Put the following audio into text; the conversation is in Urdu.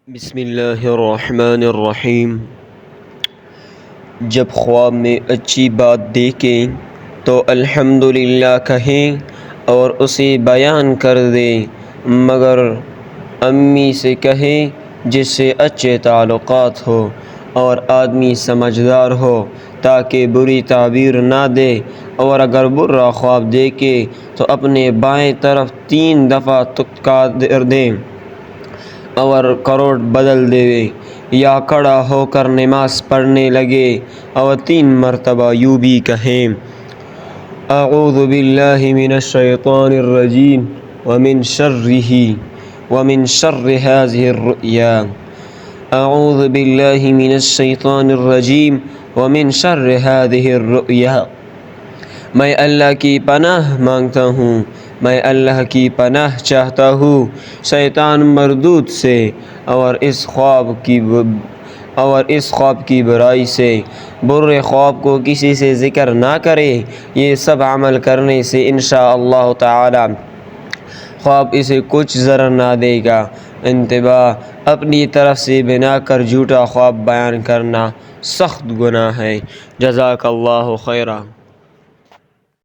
بسم اللہ الرحمن الرحیم۔ جب خواب میں اچھی بات دیکھیں تو الحمدللہ کہیں اور اسے بیان کر دیں، مگر امی سے کہیں جس سے اچھے تعلقات ہو اور آدمی سمجھدار ہو تاکہ بری تعبیر نہ دے، اور اگر برا خواب دیکھے تو اپنے بائیں طرف 3 دفعہ تکا دیں اور کروٹ بدل دے، یا کھڑا ہو کر نماز پڑھنے لگے اور 3 مرتبہ یوں بھی کہیں: اعوذ باللہ من الشیطان الرجیم ومن شر هذه الرؤیا، اعوذ باللہ من الشیطان الرجیم ومن شر هذه الرؤیا۔ میں اللہ کی پناہ مانگتا ہوں، میں اللہ کی پناہ چاہتا ہوں شیطان مردود سے اور اس خواب کی برائی سے۔ برے خواب کو کسی سے ذکر نہ کرے، یہ سب عمل کرنے سے انشاءاللہ تعالی خواب اسے کچھ ضرر نہ دے گا۔ انتباہ: اپنی طرف سے بنا کر جھوٹا خواب بیان کرنا سخت گناہ ہے۔ جزاک اللہ خیرا۔